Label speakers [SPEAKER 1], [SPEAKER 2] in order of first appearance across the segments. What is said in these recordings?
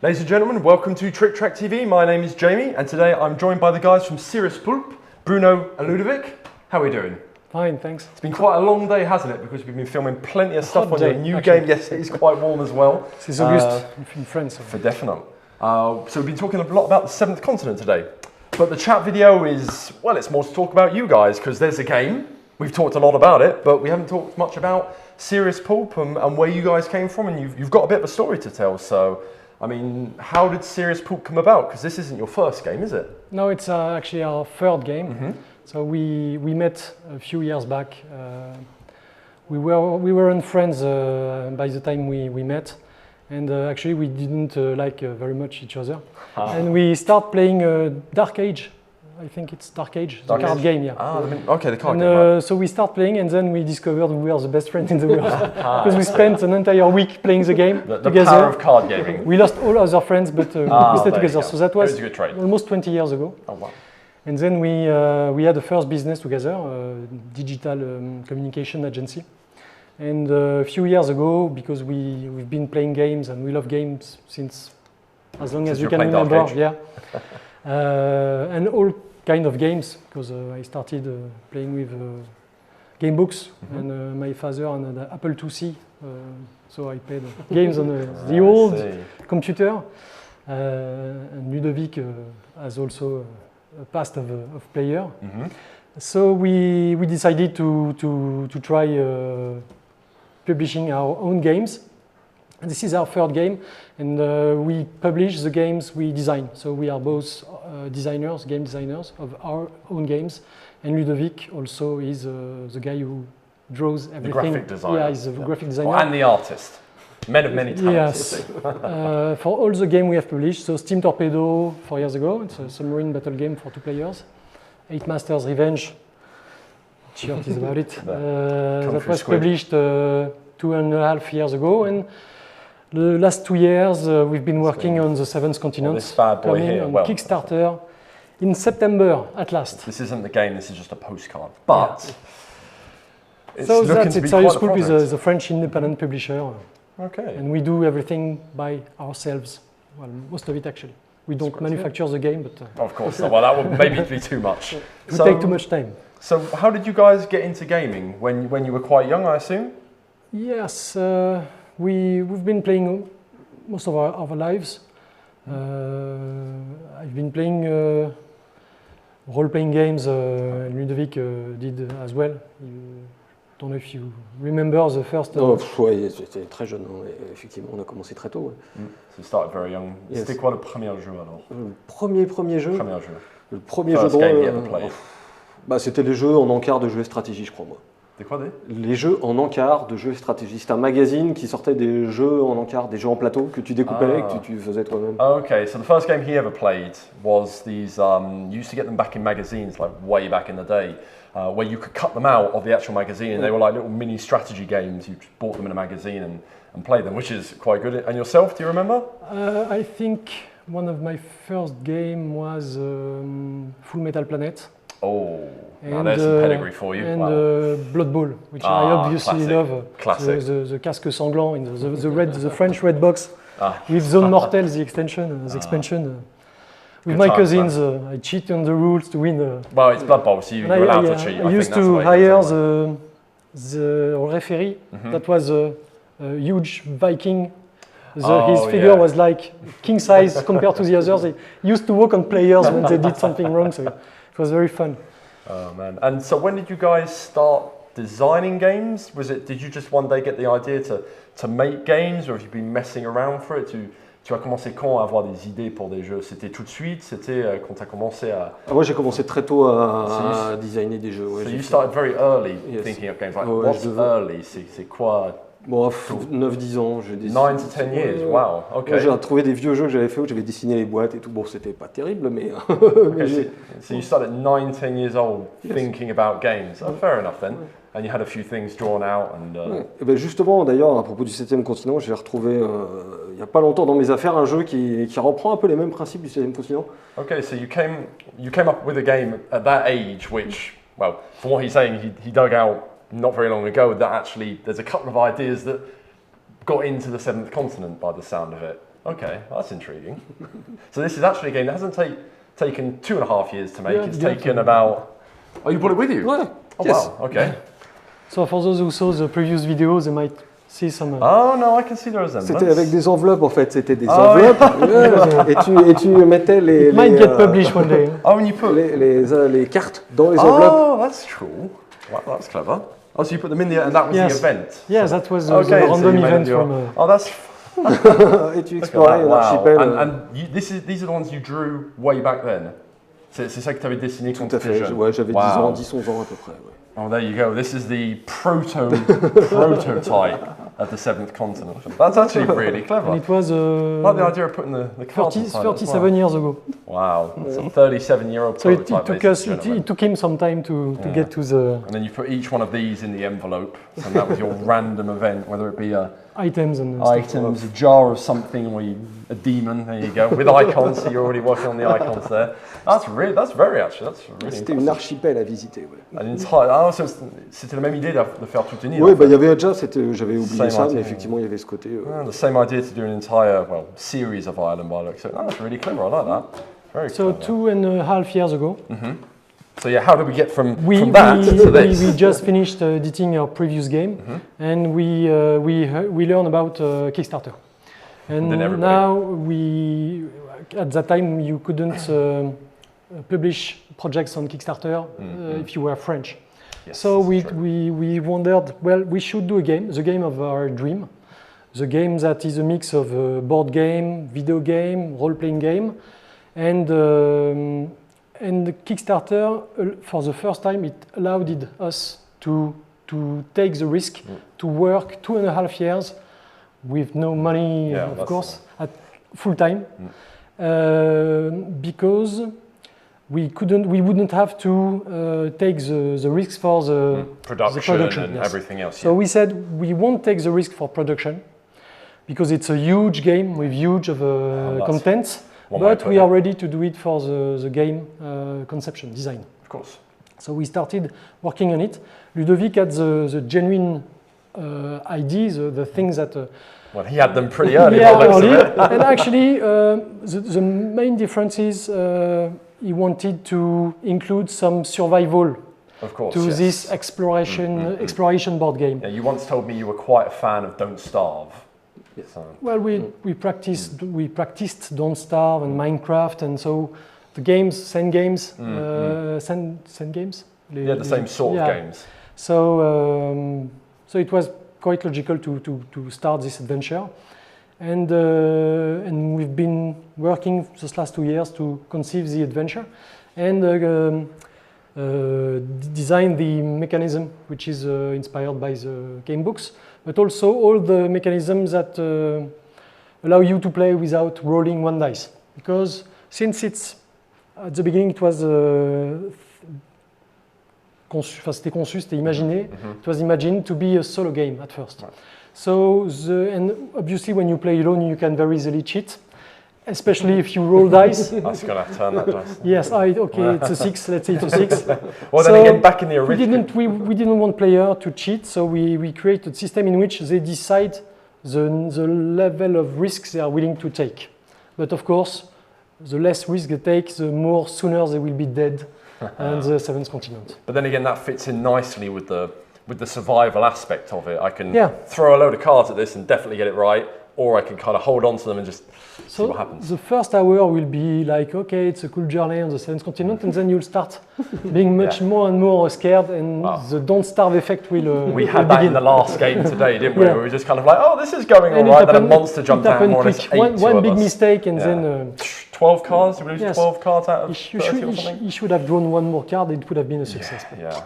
[SPEAKER 1] Ladies and gentlemen, welcome to Trick Track TV. My name is Jamie, and today I'm joined by the guys from Serious Poulp, Bruno and Ludovic. How are we doing?
[SPEAKER 2] Fine, thanks.
[SPEAKER 1] It's been quite a long day, hasn't it? Because we've been filming plenty of stuff on your new
[SPEAKER 2] actually.
[SPEAKER 1] game. Yes, it is quite warm as well.
[SPEAKER 2] It's August in France.
[SPEAKER 1] For definite. So we've been talking a lot about the seventh continent today. But the chat video is, well, it's more to talk about you guys, because there's a game. We've talked a lot about it, but we haven't talked much about Serious Poulp and where you guys came from, and you've got a bit of a story to tell. So, I mean, how did Serious Poulp come about? Because this isn't your first game, is it?
[SPEAKER 2] No, it's actually our third game. So we met a few years back. We weren't friends by the time we met, and actually we didn't like very much each other. And we start playing Dark Age. I think it's Dark Age, the card game, yeah.
[SPEAKER 1] Okay, the card game. Right.
[SPEAKER 2] So we start playing, and then we discovered we were the best friends in the world because we spent an entire week playing the game
[SPEAKER 1] the
[SPEAKER 2] together.
[SPEAKER 1] Power of card gaming.
[SPEAKER 2] We lost all other friends, but we stayed together. So that was
[SPEAKER 1] a good trade.
[SPEAKER 2] almost 20 years ago.
[SPEAKER 1] Oh wow!
[SPEAKER 2] And then we had the first business together, digital communication agency. And a few years ago, because we've been playing games and we love games since as long as you can remember, yeah. And all kind of games, because I started playing with game books, and my father on the Apple IIc, so I played games on the old computer. And Ludovic has also a past of player. So we decided to try publishing our own games. And this is our third game, and we publish the games we design. So we are both game designers of our own games, and Ludovic also is the guy who draws everything.
[SPEAKER 1] The graphic designer.
[SPEAKER 2] Yeah, he's a graphic designer.
[SPEAKER 1] And the artist. Men of many talents.
[SPEAKER 2] Yes. For all the games we have published, so Steam Torpedo 4 years ago, it's a submarine battle game for 2 players. 8 Masters Revenge, shirt is about it. That was published 2.5 years ago, and the last 2 years we've been working on the seventh continent,
[SPEAKER 1] this bad boy
[SPEAKER 2] coming
[SPEAKER 1] here.
[SPEAKER 2] on Kickstarter in September at last.
[SPEAKER 1] This isn't the game, this is just a postcard. But it's
[SPEAKER 2] so
[SPEAKER 1] looking
[SPEAKER 2] that's
[SPEAKER 1] to
[SPEAKER 2] it.
[SPEAKER 1] be
[SPEAKER 2] Serious
[SPEAKER 1] quite a
[SPEAKER 2] Poulp
[SPEAKER 1] project.
[SPEAKER 2] is a French independent publisher.
[SPEAKER 1] Okay.
[SPEAKER 2] And we do everything by ourselves. Well, most of it actually. We don't manufacture the game, but
[SPEAKER 1] of course not. Well, that would maybe be too much.
[SPEAKER 2] It would take too much time.
[SPEAKER 1] So how did you guys get into gaming? When you were quite young, I assume?
[SPEAKER 2] Yes, we've been playing most of our lives. I've been playing role-playing games. Ludovic did as well. I don't know if you remember the first.
[SPEAKER 3] Oui, j'étais très jeune. Hein, effectivement, on a commencé très tôt. Ouais.
[SPEAKER 1] So you started very young.
[SPEAKER 3] Yes.
[SPEAKER 1] C'était quoi le premier jeu alors?
[SPEAKER 3] Le premier jeu. Le premier
[SPEAKER 1] First
[SPEAKER 3] jeu de
[SPEAKER 1] game
[SPEAKER 3] rôle.
[SPEAKER 1] you ever played.
[SPEAKER 3] Bah, c'était les jeux en encart de jeux et stratégie, je crois moi.
[SPEAKER 1] C'était quoi
[SPEAKER 3] Les jeux en encart de jeux et stratégie. C'était un magazine qui sortait des jeux en encart, des jeux en plateau que tu découpais et que tu faisais toi-même.
[SPEAKER 1] Okay, so the first game he ever played was these. You used to get them back in magazines, like way back in the day. Where you could cut them out of the actual magazine, and they were like little mini strategy games. You just bought them in a magazine and played them, which is quite good. And yourself, do you remember?
[SPEAKER 2] I think one of my first game was Full Metal Planet.
[SPEAKER 1] Oh, now there's some pedigree for you.
[SPEAKER 2] And Blood Bowl, which I obviously love.
[SPEAKER 1] Classic.
[SPEAKER 2] The casque sanglant in the French red box with Zone Mortel, the expansion. With my cousins, I cheat on the rules to win.
[SPEAKER 1] Well, it's Blood Bowl, so you're allowed to cheat.
[SPEAKER 2] I used to hire the referee. That was a huge Viking. His figure was like king size compared to the others. He used to walk on players when they did something wrong, so it was very fun.
[SPEAKER 1] Oh man! And so when did you guys start designing games? Did you just one day get the idea to make games, or have you been messing around for it? Tu as commencé quand à avoir des idées pour des jeux? C'était tout de suite? C'était quand tu as commencé à...
[SPEAKER 3] Moi j'ai commencé très tôt à designer des jeux. Ouais,
[SPEAKER 1] so you started very early thinking of games. Like, what's early? C'est quoi?
[SPEAKER 3] Bon, 9-10 ans.
[SPEAKER 1] 9 to 10 years, wow, ok.
[SPEAKER 3] Moi, j'ai trouvé des vieux jeux que j'avais fait où j'avais dessiné les boîtes et tout. Bon, c'était pas terrible, mais...
[SPEAKER 1] Okay, so you started 9-10 years old thinking about games. Oh, fair enough then. And you had a few things drawn out.
[SPEAKER 3] Et ben justement, d'ailleurs, à propos du 7e continent, j'ai retrouvé il n'y a pas longtemps dans mes affaires un jeu qui reprend un peu les mêmes principes du 7e continent.
[SPEAKER 1] Okay, so you came up with a game at that age, which, well, from what he's saying, he dug out not very long ago. That actually, there's a couple of ideas that got into the 7th continent by the sound of it. Okay, well, that's intriguing. So this is actually a game that hasn't taken 2.5 years to make.
[SPEAKER 2] Yeah,
[SPEAKER 1] It's
[SPEAKER 2] yeah.
[SPEAKER 1] taken about... Oh, you brought it with you?
[SPEAKER 3] Ouais.
[SPEAKER 1] Oh,
[SPEAKER 3] Yes.
[SPEAKER 1] wow, okay.
[SPEAKER 2] So for those who saw the previous video, they might see some.
[SPEAKER 1] Oh, no, I can see the resemblance.
[SPEAKER 3] C'était avec des enveloppes en fait, c'était des
[SPEAKER 1] Ah,
[SPEAKER 3] enveloppes et tu mettais
[SPEAKER 2] It might get published one day.
[SPEAKER 1] Oh, and you put...
[SPEAKER 3] les cartes dans les enveloppes.
[SPEAKER 1] Oh, that's cool. Wow, that's clever. Oh, so you put them in there and that was
[SPEAKER 2] Yes.
[SPEAKER 1] the event?
[SPEAKER 2] Yeah, that was the
[SPEAKER 1] Okay, so
[SPEAKER 2] random
[SPEAKER 1] you made
[SPEAKER 2] event
[SPEAKER 1] your-
[SPEAKER 2] from.
[SPEAKER 1] Oh, that's...
[SPEAKER 3] Et tu
[SPEAKER 1] Look at
[SPEAKER 3] explorais
[SPEAKER 1] that,
[SPEAKER 3] un
[SPEAKER 1] wow.
[SPEAKER 3] archipel.
[SPEAKER 1] And these are the ones you drew way back then? C'est ça que tu avais dessiné quand
[SPEAKER 3] Tout à
[SPEAKER 1] tu étais
[SPEAKER 3] fait,
[SPEAKER 1] jeune?
[SPEAKER 3] ouais, j'avais 10
[SPEAKER 1] Wow.
[SPEAKER 3] ans, 10-11 ans à peu près. Ouais.
[SPEAKER 1] Oh, there you go. This is the prototype of the seventh continent. That's actually really
[SPEAKER 2] And
[SPEAKER 1] clever.
[SPEAKER 2] it was
[SPEAKER 1] I like the idea of putting the cards inside it as
[SPEAKER 2] 37 years ago.
[SPEAKER 1] Wow, it's a 37-year-old
[SPEAKER 2] So
[SPEAKER 1] prototype.
[SPEAKER 2] it took
[SPEAKER 1] ladies
[SPEAKER 2] us.
[SPEAKER 1] and gentlemen.
[SPEAKER 2] It took him some time to
[SPEAKER 1] Yeah.
[SPEAKER 2] get to the
[SPEAKER 1] And then you put each one of these in the envelope, and that was your random event, whether it be
[SPEAKER 2] items and stuff.
[SPEAKER 1] items, a jar of something, or a demon. There you go, with icons. So you're already working on the icons there. That's really
[SPEAKER 3] C'était une archipel à visiter. Ouais,
[SPEAKER 1] An entire. Ah, c'était la même idée de faire toute une île.
[SPEAKER 3] ouais
[SPEAKER 1] en
[SPEAKER 3] bah,
[SPEAKER 1] fait.
[SPEAKER 3] il y avait déjà, j'avais oublié
[SPEAKER 1] Same
[SPEAKER 3] ça,
[SPEAKER 1] idea.
[SPEAKER 3] mais effectivement il y avait ce côté.
[SPEAKER 1] The same idea to do an entire series of island by looks. So that's really clever. I like that. Very
[SPEAKER 2] So
[SPEAKER 1] clever.
[SPEAKER 2] 2.5 years ago,
[SPEAKER 1] So yeah, how did we get from
[SPEAKER 2] we
[SPEAKER 1] that to this?
[SPEAKER 2] we just finished editing our previous game, and we learned about Kickstarter. And
[SPEAKER 1] Then everybody.
[SPEAKER 2] now at that time you couldn't publish projects on Kickstarter if you were French.
[SPEAKER 1] Yes,
[SPEAKER 2] So
[SPEAKER 1] that's true.
[SPEAKER 2] we wondered, well, we should do a game, the game of our dream, the game that is a mix of a board game, video game, role-playing game, and the Kickstarter, for the first time, it allowed us to take the risk to work 2.5 years with no money,
[SPEAKER 1] Yeah,
[SPEAKER 2] of
[SPEAKER 1] that's-
[SPEAKER 2] course, at full time, because we wouldn't have to take the risks for the
[SPEAKER 1] Production and
[SPEAKER 2] yes.
[SPEAKER 1] everything else.
[SPEAKER 2] So we said we won't take the risk for production because it's a huge game with huge
[SPEAKER 1] that's
[SPEAKER 2] contents,
[SPEAKER 1] one way to
[SPEAKER 2] but
[SPEAKER 1] put
[SPEAKER 2] we
[SPEAKER 1] it.
[SPEAKER 2] are ready to do it for the game conception, design.
[SPEAKER 1] Of course.
[SPEAKER 2] So we started working on it. Ludovic had the genuine ideas, the things that
[SPEAKER 1] Well, he had them pretty early.
[SPEAKER 2] yeah,
[SPEAKER 1] by the looks of
[SPEAKER 2] early.
[SPEAKER 1] it.
[SPEAKER 2] And actually, the main difference is he wanted to include some survival
[SPEAKER 1] Of course.
[SPEAKER 2] to
[SPEAKER 1] yes.
[SPEAKER 2] this exploration board game.
[SPEAKER 1] Yeah, you once told me you were quite a fan of Don't Starve. So,
[SPEAKER 2] Well, we practiced Don't Starve and Minecraft, and so the games, Zen games, Zen games.
[SPEAKER 1] yeah, the same sort of games.
[SPEAKER 2] So so it was quite logical to start this adventure, and we've been working these last 2 years to conceive the adventure, and design the mechanism which is inspired by the game books, but also all the mechanisms that allow you to play without rolling one dice. Because since it's at the beginning it was c'était conçu, c'était imaginé. It was imagined to be a solo game at first.
[SPEAKER 1] Right.
[SPEAKER 2] So and obviously when you play alone you can very easily cheat, especially if you roll dice.
[SPEAKER 1] That's going to turn that dice.
[SPEAKER 2] Yes, okay, it's a 6, let's say it's a 6.
[SPEAKER 1] Well,
[SPEAKER 2] So
[SPEAKER 1] then again, back in the original.
[SPEAKER 2] we didn't want player to cheat, so we created a system in which they decide the level of risks they are willing to take. But of course, the less risk they take, the more sooner they will be dead on the seventh continent.
[SPEAKER 1] But then again, that fits in nicely with the survival aspect of it. I can
[SPEAKER 2] Yeah.
[SPEAKER 1] throw a load of cards at this and definitely get it right, or I can kind of hold on to them and just see what happens.
[SPEAKER 2] The first hour will be like, okay, it's a cool journey on the seventh continent, and then you'll start being much more and more scared, and the don't starve effect will
[SPEAKER 1] We had
[SPEAKER 2] will
[SPEAKER 1] that
[SPEAKER 2] begin.
[SPEAKER 1] in the last game today, didn't we?
[SPEAKER 2] Yeah.
[SPEAKER 1] We were just kind of like, oh, this is going all
[SPEAKER 2] And
[SPEAKER 1] right. Then a monster jumped
[SPEAKER 2] it
[SPEAKER 1] out and
[SPEAKER 2] happened
[SPEAKER 1] more or less
[SPEAKER 2] quick.
[SPEAKER 1] ate
[SPEAKER 2] One
[SPEAKER 1] two
[SPEAKER 2] big
[SPEAKER 1] of us.
[SPEAKER 2] mistake, and
[SPEAKER 1] Yeah.
[SPEAKER 2] then
[SPEAKER 1] 12 cards? Did we lose
[SPEAKER 2] Yes.
[SPEAKER 1] 12 cards out of
[SPEAKER 2] he
[SPEAKER 1] 30 or something?
[SPEAKER 2] should have drawn one more card. It would have been a success.
[SPEAKER 1] Yeah.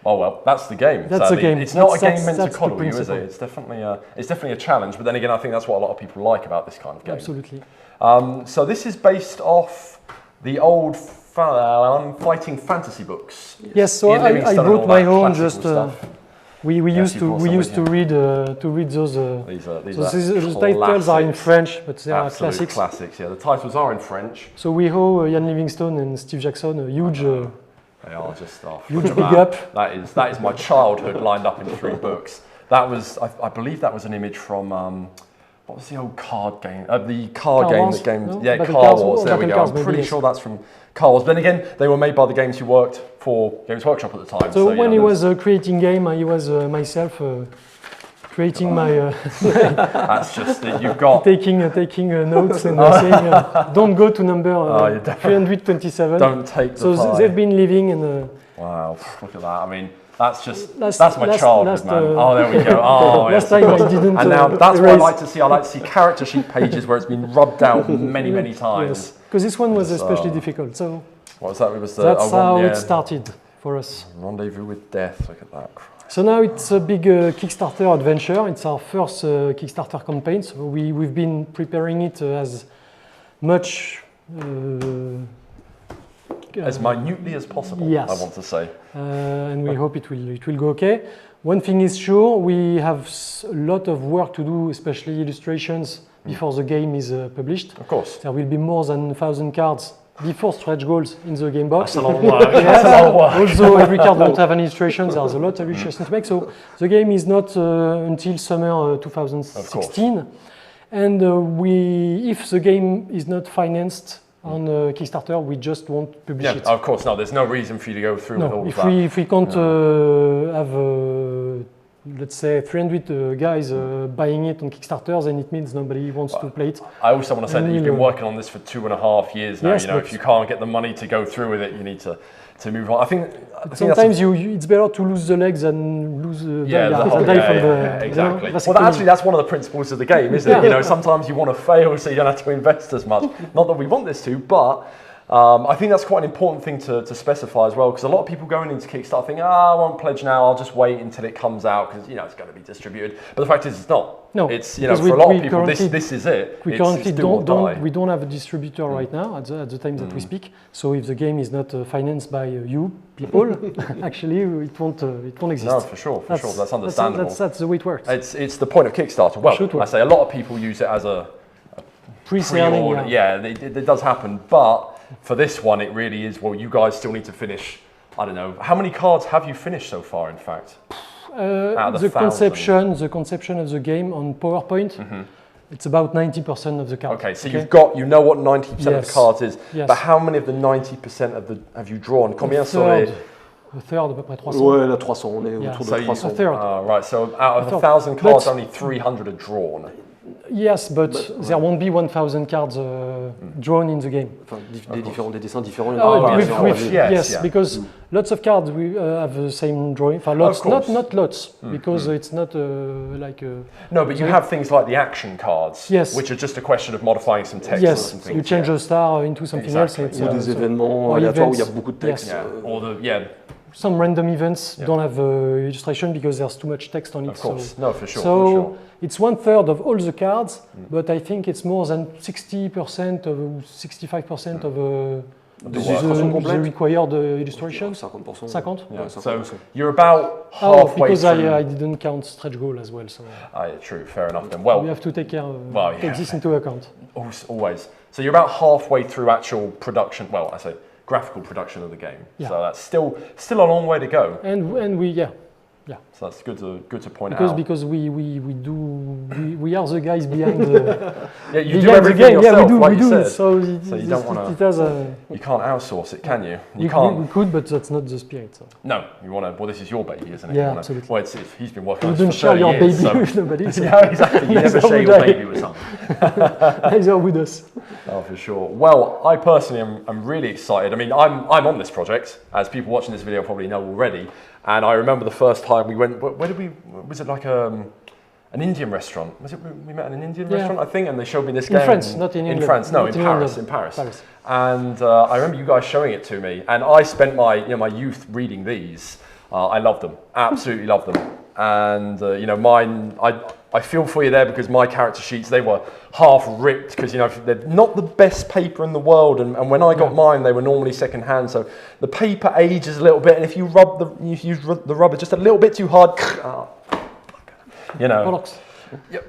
[SPEAKER 1] Oh well, that's the game.
[SPEAKER 2] That's the game.
[SPEAKER 1] It's not a
[SPEAKER 2] That's-
[SPEAKER 1] game meant to
[SPEAKER 2] that's the
[SPEAKER 1] coddle you, is it?
[SPEAKER 2] principle.
[SPEAKER 1] It's definitely a challenge. But then again, I think that's what a lot of people like about this kind of game.
[SPEAKER 2] Absolutely.
[SPEAKER 1] So this is based off the old fighting fantasy books.
[SPEAKER 2] Yes. So
[SPEAKER 1] Ian
[SPEAKER 2] I
[SPEAKER 1] Livingstone and
[SPEAKER 2] brought
[SPEAKER 1] all
[SPEAKER 2] my
[SPEAKER 1] that
[SPEAKER 2] own.
[SPEAKER 1] classical
[SPEAKER 2] Just
[SPEAKER 1] stuff.
[SPEAKER 2] we
[SPEAKER 1] Yes,
[SPEAKER 2] used
[SPEAKER 1] you
[SPEAKER 2] to
[SPEAKER 1] brought
[SPEAKER 2] we
[SPEAKER 1] some
[SPEAKER 2] used
[SPEAKER 1] with
[SPEAKER 2] to read those.
[SPEAKER 1] These are
[SPEAKER 2] Those titles are in
[SPEAKER 1] classics.
[SPEAKER 2] French, but they are
[SPEAKER 1] Absolute
[SPEAKER 2] classics.
[SPEAKER 1] classics. Yeah, the titles are in French.
[SPEAKER 2] So we owe Ian Livingstone and Steve Jackson a huge.
[SPEAKER 1] They are just off.
[SPEAKER 2] Huge big up.
[SPEAKER 1] That is my childhood lined up in 3 books. That was, I believe, that was an image from what was the old card game? The car
[SPEAKER 2] Car
[SPEAKER 1] game,
[SPEAKER 2] Wars?
[SPEAKER 1] the game,
[SPEAKER 2] No?
[SPEAKER 1] yeah,
[SPEAKER 2] Battle
[SPEAKER 1] Car
[SPEAKER 2] Cars,
[SPEAKER 1] Wars.
[SPEAKER 2] or
[SPEAKER 1] There we
[SPEAKER 2] Battle
[SPEAKER 1] go.
[SPEAKER 2] Cars,
[SPEAKER 1] I'm
[SPEAKER 2] maybe,
[SPEAKER 1] pretty
[SPEAKER 2] yes.
[SPEAKER 1] sure that's from Car Wars. Then again, they were made by the games who worked for Games Workshop at the time.
[SPEAKER 2] So
[SPEAKER 1] you
[SPEAKER 2] when
[SPEAKER 1] know,
[SPEAKER 2] he was creating game, he was myself creating my
[SPEAKER 1] that's just it. You've got.
[SPEAKER 2] taking notes and saying don't go to number
[SPEAKER 1] you definitely
[SPEAKER 2] 327.
[SPEAKER 1] Don't take the
[SPEAKER 2] So
[SPEAKER 1] pie.
[SPEAKER 2] they've been living in.
[SPEAKER 1] Wow, look at that. I mean, that's just
[SPEAKER 2] Last-
[SPEAKER 1] that's my
[SPEAKER 2] last-
[SPEAKER 1] childhood,
[SPEAKER 2] last,
[SPEAKER 1] man. Oh, there we go. Oh,
[SPEAKER 2] last
[SPEAKER 1] yes,
[SPEAKER 2] time
[SPEAKER 1] of
[SPEAKER 2] I
[SPEAKER 1] course.
[SPEAKER 2] didn't.
[SPEAKER 1] And now that's what I
[SPEAKER 2] erase.
[SPEAKER 1] like to see. I like to see character sheet pages where it's been rubbed out many, many times.
[SPEAKER 2] Yes, because this one was
[SPEAKER 1] Yes,
[SPEAKER 2] especially difficult. So
[SPEAKER 1] What was that? It was the
[SPEAKER 2] that's how
[SPEAKER 1] yeah,
[SPEAKER 2] it started for us.
[SPEAKER 1] Rendezvous with Death. Look at that.
[SPEAKER 2] So now it's a big Kickstarter adventure. It's our first Kickstarter campaign. So we've been preparing it as much.
[SPEAKER 1] As minutely as possible,
[SPEAKER 2] Yes.
[SPEAKER 1] I want to say.
[SPEAKER 2] And we hope it will go okay. One thing is sure, we have a lot of work to do, especially illustrations, before the game is published.
[SPEAKER 1] Of course.
[SPEAKER 2] There will be more than 1,000 cards before stretch goals in the game box.
[SPEAKER 1] That's a lot of work.
[SPEAKER 2] Yes.
[SPEAKER 1] That's a lot of work.
[SPEAKER 2] Also, every card won't have any illustrations. There's a lot of illustrations to make. So the game is not until summer 2016. And if the game is not financed on Kickstarter, we just won't publish
[SPEAKER 1] Yeah,
[SPEAKER 2] it.
[SPEAKER 1] of course. No, there's no reason for you to go through with all
[SPEAKER 2] No,
[SPEAKER 1] of that.
[SPEAKER 2] if we can't have, let's say, 300 guys buying it on Kickstarter, then it means nobody wants to play it.
[SPEAKER 1] I also want to say that you've been working on this for 2.5 years now.
[SPEAKER 2] Yes,
[SPEAKER 1] you know,
[SPEAKER 2] but
[SPEAKER 1] if you can't get the money to go through with it, you need to move on. I think that's
[SPEAKER 2] Sometimes it's better to lose the legs than lose the
[SPEAKER 1] yeah,
[SPEAKER 2] die
[SPEAKER 1] the whole,
[SPEAKER 2] die
[SPEAKER 1] yeah,
[SPEAKER 2] from
[SPEAKER 1] yeah,
[SPEAKER 2] the.
[SPEAKER 1] yeah, exactly.
[SPEAKER 2] That's
[SPEAKER 1] Well, actually, that's one of the principles of the game, isn't it?
[SPEAKER 2] Yeah.
[SPEAKER 1] You know, sometimes you want to fail so you don't have to invest as much. Not that we want this to, but I think that's quite an important thing to specify as well, because a lot of people going into Kickstarter think, I won't pledge now, I'll just wait until it comes out because you know it's going to be distributed. But the fact is, it's not.
[SPEAKER 2] No,
[SPEAKER 1] It's for
[SPEAKER 2] because
[SPEAKER 1] a lot of
[SPEAKER 2] we
[SPEAKER 1] people, this
[SPEAKER 2] currently-
[SPEAKER 1] is it.
[SPEAKER 2] We
[SPEAKER 1] It's
[SPEAKER 2] currently
[SPEAKER 1] do or die.
[SPEAKER 2] we don't have a distributor right now at the time that we speak. So if the game is not financed by you people, actually it won't exist.
[SPEAKER 1] No, for sure. That's understandable.
[SPEAKER 2] That's the way it works.
[SPEAKER 1] It's the point of Kickstarter. Well,
[SPEAKER 2] Should work.
[SPEAKER 1] I say a lot of people use it as a
[SPEAKER 2] Pre-selling,
[SPEAKER 1] pre-order. Yeah, it does happen. But for this one, it really is, well, you guys still need to finish, I don't know, how many cards have you finished so far, in fact? Out of
[SPEAKER 2] The
[SPEAKER 1] 1,000.
[SPEAKER 2] conception of the game on PowerPoint, it's about 90% of the cards.
[SPEAKER 1] Okay, so you know what 90% of the
[SPEAKER 2] Yes.
[SPEAKER 1] cards is,
[SPEAKER 2] Yes.
[SPEAKER 1] but how many of the 90% have you drawn? Combien sont les...
[SPEAKER 2] A third, à peu près 300.
[SPEAKER 3] Ouais, là 300, on est
[SPEAKER 2] Yeah.
[SPEAKER 3] autour
[SPEAKER 1] So
[SPEAKER 3] de
[SPEAKER 1] you-
[SPEAKER 3] 300.
[SPEAKER 2] A third.
[SPEAKER 1] Right, so out of
[SPEAKER 2] A
[SPEAKER 1] 1,000
[SPEAKER 2] third.
[SPEAKER 1] cards,
[SPEAKER 2] But-
[SPEAKER 1] only 300 are drawn.
[SPEAKER 2] Yes, but there won't be 1,000 cards drawn in the game.
[SPEAKER 3] Enfin, des dessins différents. il y en
[SPEAKER 1] Oh,
[SPEAKER 3] a pas,
[SPEAKER 1] with-
[SPEAKER 3] différents,
[SPEAKER 1] with-
[SPEAKER 3] oui.
[SPEAKER 1] yes,
[SPEAKER 2] yes,
[SPEAKER 1] yeah.
[SPEAKER 2] because lots of cards we have the same drawing. Lots,
[SPEAKER 1] course.
[SPEAKER 2] not lots, because it's not like.
[SPEAKER 1] No, but you have things like the action cards,
[SPEAKER 2] Yes.
[SPEAKER 1] which are just a question of modifying some text and
[SPEAKER 2] Yes,
[SPEAKER 1] some things.
[SPEAKER 2] you change
[SPEAKER 1] yeah.
[SPEAKER 2] a star into something else.
[SPEAKER 1] Exactly.
[SPEAKER 2] It's,
[SPEAKER 3] Ou des
[SPEAKER 2] so
[SPEAKER 3] événements
[SPEAKER 2] or
[SPEAKER 3] aléatoires où il y a
[SPEAKER 2] events.
[SPEAKER 3] beaucoup de texte.
[SPEAKER 2] Yes.
[SPEAKER 1] Yeah, or the
[SPEAKER 2] Some random events
[SPEAKER 1] Yeah.
[SPEAKER 2] don't have illustration because there's too much text on it.
[SPEAKER 1] of course,
[SPEAKER 2] So,
[SPEAKER 1] no, for sure,
[SPEAKER 2] so
[SPEAKER 1] for sure.
[SPEAKER 2] it's 1/3 of all the cards, but I think it's more than 60% of 65% of
[SPEAKER 3] Des
[SPEAKER 1] work.
[SPEAKER 3] illustrations
[SPEAKER 2] the
[SPEAKER 3] complètes.
[SPEAKER 2] required illustrations.
[SPEAKER 3] 50%.
[SPEAKER 2] 50?
[SPEAKER 1] Yeah,
[SPEAKER 3] Ouais,
[SPEAKER 1] so
[SPEAKER 3] 50%.
[SPEAKER 1] you're about
[SPEAKER 2] Oh,
[SPEAKER 1] halfway
[SPEAKER 2] because
[SPEAKER 1] through.
[SPEAKER 2] I didn't count stretch goal as well. So
[SPEAKER 1] Ah, yeah, true, fair enough then.
[SPEAKER 2] we
[SPEAKER 1] Well,
[SPEAKER 2] have to take care.
[SPEAKER 1] Well,
[SPEAKER 2] take
[SPEAKER 1] yeah.
[SPEAKER 2] this into account.
[SPEAKER 1] always. So you're about halfway through actual production. Well, I say graphical production of the game.
[SPEAKER 2] Yeah.
[SPEAKER 1] So that's still a long way to go.
[SPEAKER 2] And we
[SPEAKER 1] So that's good to point
[SPEAKER 2] because
[SPEAKER 1] out.
[SPEAKER 2] because we are the guys behind the
[SPEAKER 1] Yeah, you do
[SPEAKER 2] behind the
[SPEAKER 1] everything
[SPEAKER 2] game.
[SPEAKER 1] yourself,
[SPEAKER 2] Yeah, we do.
[SPEAKER 1] like
[SPEAKER 2] we
[SPEAKER 1] you
[SPEAKER 2] do.
[SPEAKER 1] said.
[SPEAKER 2] So
[SPEAKER 1] you don't wanna-
[SPEAKER 2] it has a.
[SPEAKER 1] You can't outsource it, can you? You
[SPEAKER 2] We
[SPEAKER 1] can't.
[SPEAKER 2] could, but that's not the spirit. So.
[SPEAKER 1] No, you want to. Well, this is your baby, isn't it?
[SPEAKER 2] Yeah,
[SPEAKER 1] You wanna,
[SPEAKER 2] absolutely.
[SPEAKER 1] Well, he's been working
[SPEAKER 2] You
[SPEAKER 1] on
[SPEAKER 2] don't
[SPEAKER 1] this for
[SPEAKER 2] share
[SPEAKER 1] 30
[SPEAKER 2] your
[SPEAKER 1] years,
[SPEAKER 2] baby
[SPEAKER 1] so-
[SPEAKER 2] with nobody. So
[SPEAKER 1] Yeah, exactly. You never
[SPEAKER 2] Neither
[SPEAKER 1] share
[SPEAKER 2] would
[SPEAKER 1] your
[SPEAKER 2] I.
[SPEAKER 1] baby with someone.
[SPEAKER 2] Neither with us.
[SPEAKER 1] Oh, for sure. Well, I personally am really excited. I mean, I'm on this project, as people watching this video probably know already. And I remember the first time we went. Where did we? Was it like an Indian restaurant? Was it we met at an Indian
[SPEAKER 2] Yeah.
[SPEAKER 1] restaurant? I think, and they showed me this
[SPEAKER 2] In
[SPEAKER 1] game
[SPEAKER 2] France, not in
[SPEAKER 1] In
[SPEAKER 2] England.
[SPEAKER 1] France, no,
[SPEAKER 2] Not
[SPEAKER 1] in
[SPEAKER 2] in
[SPEAKER 1] Paris.
[SPEAKER 2] London.
[SPEAKER 1] In Paris.
[SPEAKER 2] Paris.
[SPEAKER 1] And I remember you guys showing it to me, and I spent my youth reading these. I love them, absolutely love them. And mine, I feel for you there because my character sheets, they were half ripped because they're not the best paper in the world, and when I got mine, they were normally second hand, so the paper ages a little bit, and if you use the rubber just a little bit too hard,
[SPEAKER 2] Bollocks.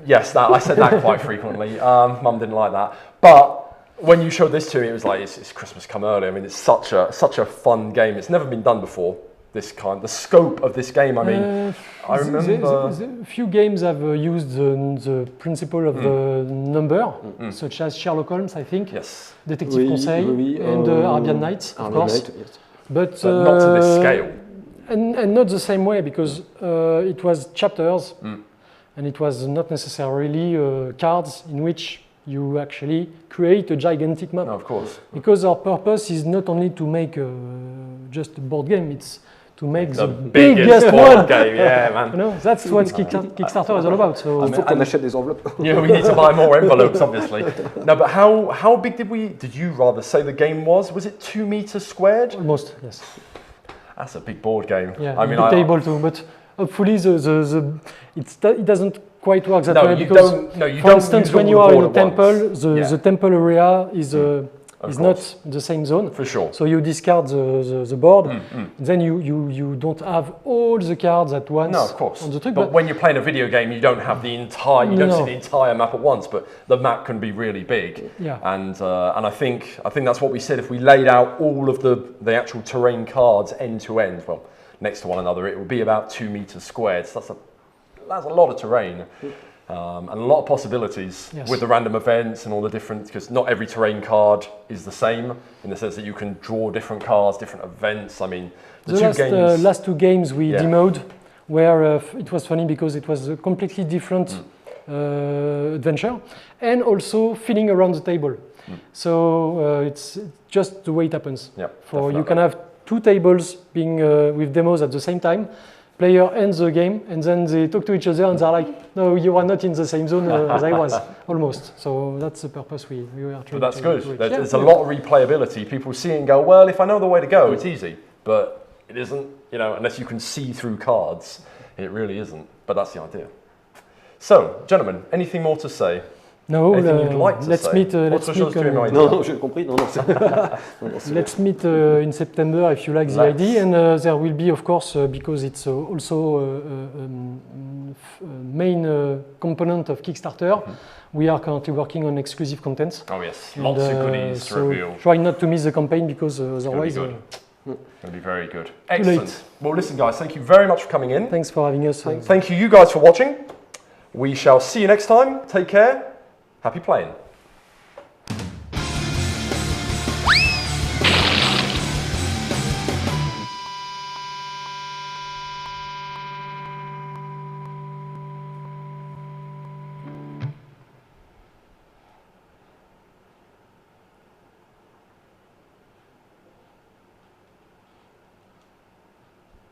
[SPEAKER 1] Yes, I said that quite frequently. Mum didn't like that, but when you showed this to me, it was like it's Christmas come early. I mean, it's such a fun game. It's never been done before. the scope of this game? I mean, I remember
[SPEAKER 2] a few games have used the principle of the number, such as Sherlock Holmes, I think.
[SPEAKER 1] Yes.
[SPEAKER 2] Detective Conseil and Arabian Nights, of course.
[SPEAKER 3] Yes.
[SPEAKER 2] But
[SPEAKER 1] not to this scale.
[SPEAKER 2] And not the same way, because it was chapters, and it was not necessarily cards in which you actually create a gigantic map.
[SPEAKER 1] No, of course.
[SPEAKER 2] Because our purpose is not only to make just a board game, it's to make the
[SPEAKER 1] biggest board game. Yeah, man.
[SPEAKER 2] You know, that's what Kickstarter is all about. So
[SPEAKER 3] Il faut qu'on achète des enveloppes.
[SPEAKER 1] Yeah, we need to buy more envelopes, obviously. No, but how big did you rather say the game was? Was it 2 meters squared?
[SPEAKER 2] almost, yes.
[SPEAKER 1] That's a big board game.
[SPEAKER 2] Yeah,
[SPEAKER 1] I mean,
[SPEAKER 2] big table too, but hopefully it doesn't quite work that way,
[SPEAKER 1] you
[SPEAKER 2] because,
[SPEAKER 1] don't. No, you
[SPEAKER 2] for
[SPEAKER 1] don't
[SPEAKER 2] instance,
[SPEAKER 1] use
[SPEAKER 2] when
[SPEAKER 1] all
[SPEAKER 2] you
[SPEAKER 1] the
[SPEAKER 2] are in
[SPEAKER 1] board
[SPEAKER 2] a
[SPEAKER 1] at
[SPEAKER 2] temple,
[SPEAKER 1] once.
[SPEAKER 2] the temple area is
[SPEAKER 1] course.
[SPEAKER 2] not the same zone.
[SPEAKER 1] For sure.
[SPEAKER 2] So you discard the board, then you don't have all the cards at once.
[SPEAKER 1] No, of course.
[SPEAKER 2] On the trick,
[SPEAKER 1] but when you're playing a video game, you don't have the entire. You don't see the entire map at once, but the map can be really big.
[SPEAKER 2] Yeah.
[SPEAKER 1] And I think that's what we said. If we laid out all of the actual terrain cards end to end, well, next to one another, it would be about 2 meters squared. So that's a lot of terrain. And a lot of possibilities with the random events and all the different, because not every terrain card is the same in the sense that you can draw different cards, different events. I mean,
[SPEAKER 2] the last two games we demoed where it was funny because it was a completely different adventure, and also feeling around the table. So it's just the way it happens.
[SPEAKER 1] Yeah,
[SPEAKER 2] you can have 2 tables being with demos at the same time. Player ends the game, and then they talk to each other, and they're like, "No, you are not in the same zone as I was, almost." So that's the purpose we are trying.
[SPEAKER 1] But that's
[SPEAKER 2] to
[SPEAKER 1] good.
[SPEAKER 2] do it.
[SPEAKER 1] There's a lot of replayability. People see it and go, "Well, if I know the way to go, it's easy." But it isn't. You know, unless you can see through cards, it really isn't. But that's the idea. So, gentlemen, anything more to say?
[SPEAKER 2] No,
[SPEAKER 1] anything you'd like to
[SPEAKER 2] let's
[SPEAKER 1] say?
[SPEAKER 2] meet. Let's meet in September if you like the idea, and there will be, of course, because it's also main component of Kickstarter. We are currently working on exclusive contents.
[SPEAKER 1] Oh yes, lots of goodies to reveal.
[SPEAKER 2] Try not to miss the campaign, because otherwise.
[SPEAKER 1] It'll be very good. Excellent. Well, listen, guys, thank you very much for coming in.
[SPEAKER 2] Thanks for having us.
[SPEAKER 1] Thank you guys for watching. We shall see you next time. Take care. Happy playing.